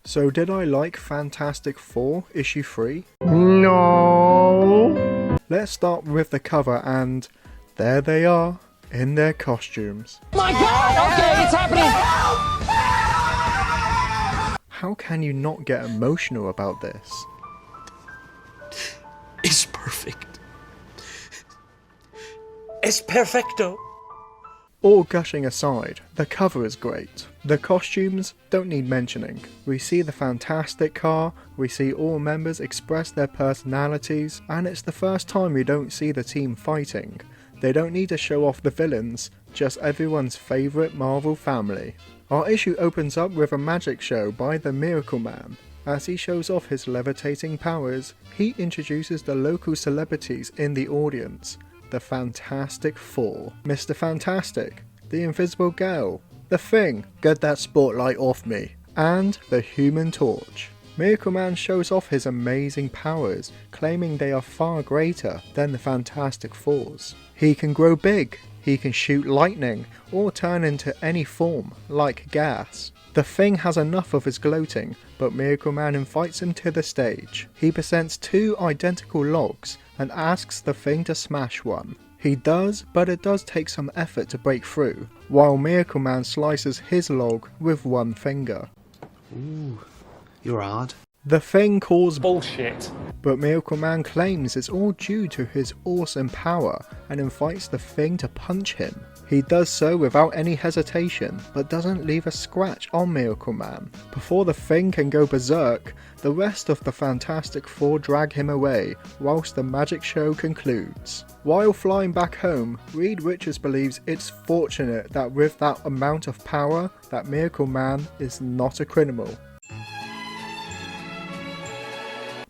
So did I like Fantastic Four issue 3? No. Let's start with the cover, and there they are in their costumes. My God! Okay, it's happening! How can you not get emotional about this? It's perfect. Es perfecto. All gushing aside, the cover is great. The costumes don't need mentioning. We see the fantastic car, we see all members express their personalities, and it's the first time we don't see the team fighting. They don't need to show off the villains, just everyone's favourite Marvel family. Our issue opens up with a magic show by the Miracle Man. As he shows off his levitating powers, he introduces the local celebrities in the audience. The Fantastic Four, Mr. Fantastic, the Invisible Girl, the Thing, get that spotlight off me, and the Human Torch. Miracle Man shows off his amazing powers, claiming they are far greater than the Fantastic Four's. He can grow big, he can shoot lightning, or turn into any form, like gas. The Thing has enough of his gloating, but Miracle Man invites him to the stage. He presents 2 identical logs and asks the Thing to smash one. He does, but it does take some effort to break through, while Miracle Man slices his log with one finger. Ooh, you're hard. The Thing calls Bullshit. but Miracle Man claims it's all due to his awesome power and invites the Thing to punch him. He does so without any hesitation, but doesn't leave a scratch on Miracle Man. Before the Thing can go berserk, the rest of the Fantastic Four drag him away, whilst the magic show concludes. While flying back home, Reed Richards believes it's fortunate that with that amount of power, that Miracle Man is not a criminal.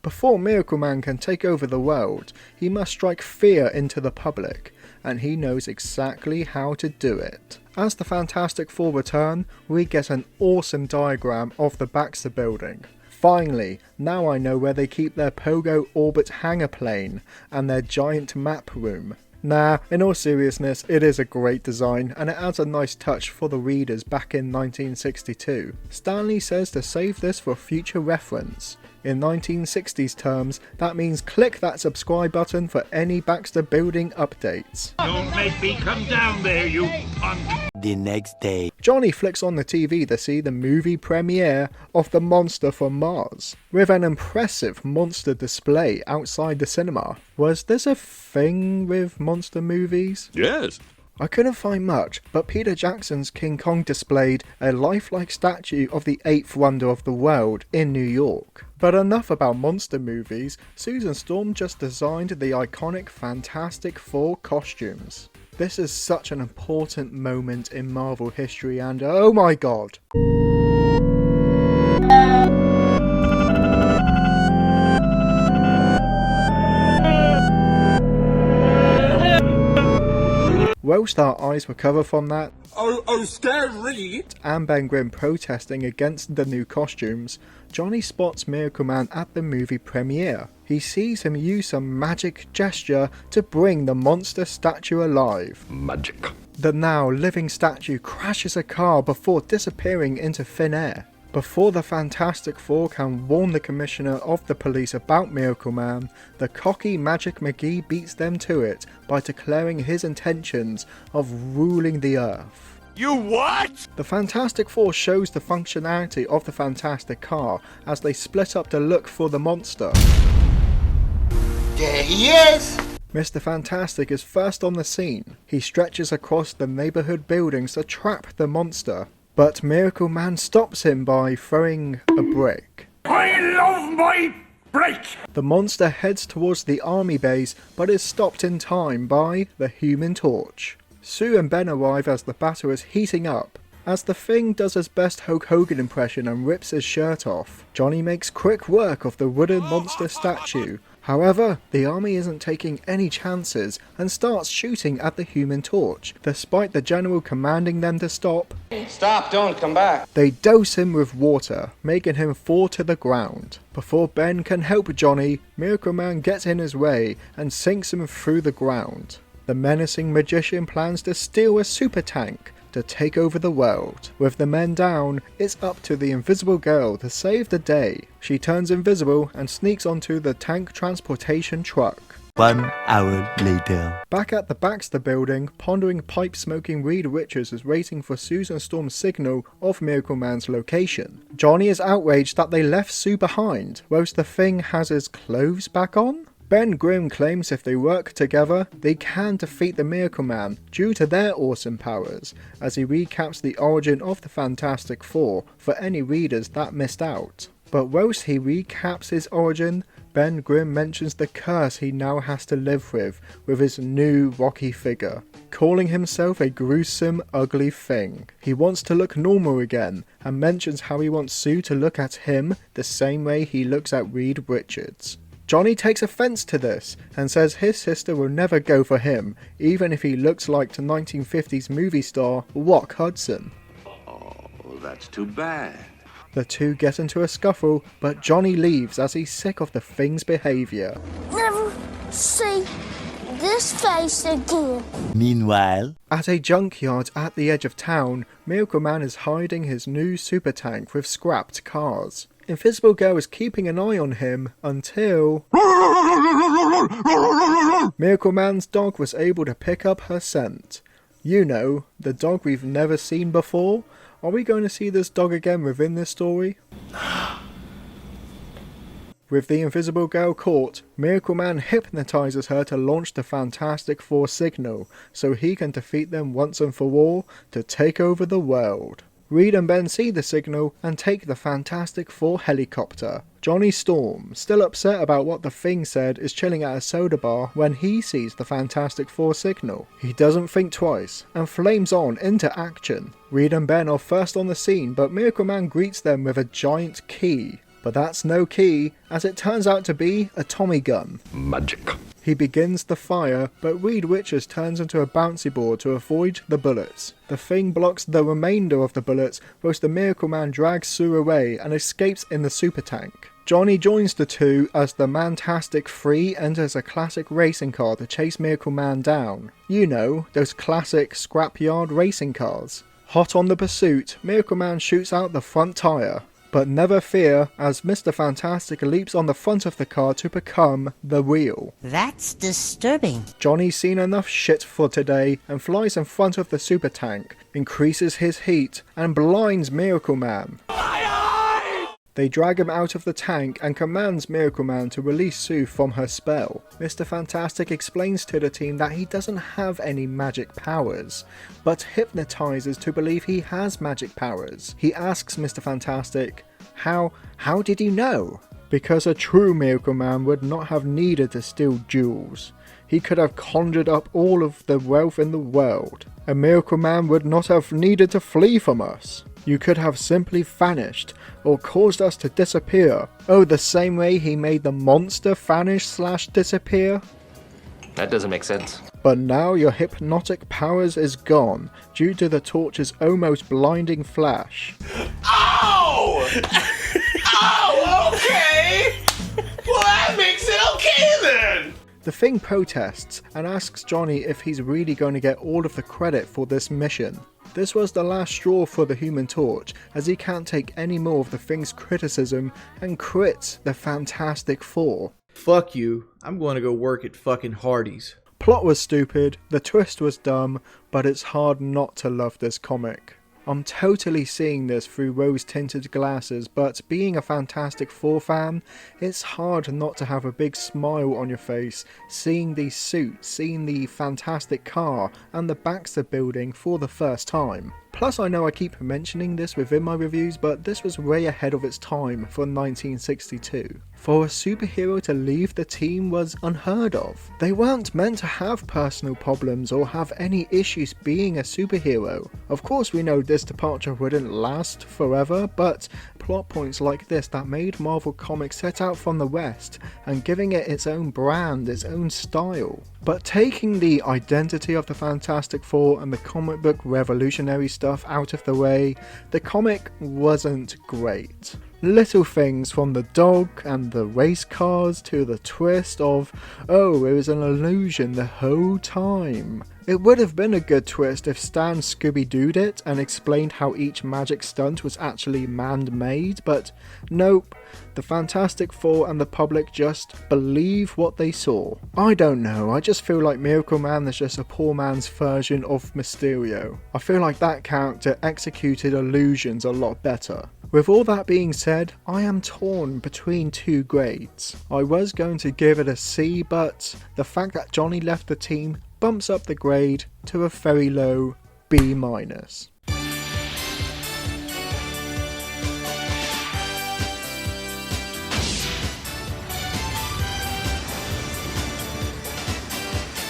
Before Miracle Man can take over the world, he must strike fear into the public, and he knows exactly how to do it. As the Fantastic Four return, we get an awesome diagram of the Baxter Building. Finally, now I know where they keep their Pogo Orbit hangar plane and their giant map room. Nah, in all seriousness, it is a great design and it adds a nice touch for the readers back in 1962. Stanley says to save this for future reference. In 1960s terms, that means click that subscribe button for any Baxter Building updates. Don't make me come down there, you punk! The next day. Johnny flicks on the TV to see the movie premiere of The Monster from Mars, with an impressive monster display outside the cinema. Was this a thing with monster movies? Yes. I couldn't find much, but Peter Jackson's King Kong displayed a lifelike statue of the 8th wonder of the world in New York. But enough about monster movies, Susan Storm just designed the iconic Fantastic Four costumes. This is such an important moment in Marvel history and oh my god! Whilst our eyes recover from that, scary! and Ben Grimm protesting against the new costumes, Johnny spots Miracle Man at the movie premiere. He sees him use some magic gesture to bring the monster statue alive. Magic. The now living statue crashes a car before disappearing into thin air. Before the Fantastic Four can warn the Commissioner of the Police about Miracle Man, the cocky Magic McGee beats them to it by declaring his intentions of ruling the Earth. You what? The Fantastic Four shows the functionality of the Fantastic Car as they split up to look for the monster. There he is! Mr. Fantastic is first on the scene. He stretches across the neighbourhood buildings to trap the monster. But Miracle Man stops him by throwing a brick. I love my break! The monster heads towards the army base, but is stopped in time by the Human Torch. Sue and Ben arrive as the battle is heating up. As the Thing does his best Hulk Hogan impression and rips his shirt off, Johnny makes quick work of the wooden monster statue. However, the army isn't taking any chances and starts shooting at the Human Torch, despite the general commanding them to stop. Stop, don't come back. They dose him with water, making him fall to the ground. Before Ben can help Johnny, Miracle Man gets in his way and sinks him through the ground. The menacing magician plans to steal a super tank, to take over the world. With the men down, it's up to the Invisible Girl to save the day. She turns invisible and sneaks onto the tank transportation truck. 1 hour later. Back at the Baxter building, pondering pipe-smoking Reed Richards is waiting for Susan Storm's signal of Miracle Man's location. Johnny is outraged that they left Sue behind, whilst the Thing has his clothes back on. Ben Grimm claims if they work together, they can defeat the Miracle Man due to their awesome powers, as he recaps the origin of the Fantastic Four for any readers that missed out. But whilst he recaps his origin, Ben Grimm mentions the curse he now has to live with his new rocky figure, calling himself a gruesome, ugly thing. He wants to look normal again, and mentions how he wants Sue to look at him the same way he looks at Reed Richards. Johnny takes offence to this, and says his sister will never go for him, even if he looks like the 1950s movie star Rock Hudson. Oh, that's too bad. The two get into a scuffle, but Johnny leaves as he's sick of the Thing's behaviour. Never see this face again. Meanwhile, At a junkyard at the edge of town, Miracle Man is hiding his new super tank with scrapped cars. Invisible Girl is keeping an eye on him until Miracle Man's dog was able to pick up her scent. You know, the dog we've never seen before. Are we going to see this dog again within this story? With the Invisible Girl caught, Miracle Man hypnotizes her to launch the Fantastic Four signal, so he can defeat them once and for all to take over the world. Reed and Ben see the signal and take the Fantastic Four helicopter. Johnny Storm, still upset about what the Thing said, is chilling at a soda bar when he sees the Fantastic Four signal. He doesn't think twice and flames on into action. Reed and Ben are first on the scene, but Miracle Man greets them with a giant key. But that's no key, as it turns out to be a Tommy gun. Magic. He begins the fire, but Reed Richards turns into a bouncy board to avoid the bullets. The Thing blocks the remainder of the bullets, whilst the Miracle Man drags Sue away and escapes in the super tank. Johnny joins the two as the Mantastic 3 enters a classic racing car to chase Miracle Man down. You know, those classic scrapyard racing cars. Hot on the pursuit, Miracle Man shoots out the front tyre. But never fear, as Mr. Fantastic leaps on the front of the car to become the wheel. That's disturbing. Johnny's seen enough shit for today and flies in front of the super tank, increases his heat, and blinds Miracle Man. They drag him out of the tank and commands Miracle Man to release Sue from her spell. Mr. Fantastic explains to the team that he doesn't have any magic powers, but hypnotizes to believe he has magic powers. He asks Mr. Fantastic, how did you know? Because a true Miracle Man would not have needed to steal jewels. He could have conjured up all of the wealth in the world. A Miracle Man would not have needed to flee from us. You could have simply vanished, or caused us to disappear. Oh, the same way he made the monster vanish/disappear? That doesn't make sense. But now your hypnotic powers is gone, due to the torch's almost blinding flash. Oh! Oh, okay! Well, that makes it okay then! The Thing protests and asks Johnny if he's really going to get all of the credit for this mission. This was the last straw for the Human Torch, as he can't take any more of the Thing's criticism and crits the Fantastic Four. Fuck you, I'm going to go work at fucking Hardee's. Plot was stupid, the twist was dumb, but it's hard not to love this comic. I'm totally seeing this through rose-tinted glasses, but being a Fantastic Four fan, it's hard not to have a big smile on your face seeing these suits, seeing the fantastic car and the Baxter building for the first time. Plus, I know I keep mentioning this within my reviews, but this was way ahead of its time for 1962. For a superhero to leave the team was unheard of. They weren't meant to have personal problems or have any issues being a superhero. Of course, we know this departure wouldn't last forever, but plot points like this that made Marvel Comics set out from the West and giving it its own brand, its own style. But taking the identity of the Fantastic Four and the comic book revolutionary stuff out of the way, the comic wasn't great. Little things from the dog and the race cars to the twist of, oh, it was an illusion the whole time. It would have been a good twist if Stan Scooby-Doo'd it and explained how each magic stunt was actually man-made, but nope, the Fantastic Four and the public just believe what they saw. I don't know, I just feel like Miracle Man is just a poor man's version of Mysterio. I feel like that character executed illusions a lot better. With all that being said, I am torn between two grades. I was going to give it a C, but the fact that Johnny left the team bumps up the grade to a very low B-.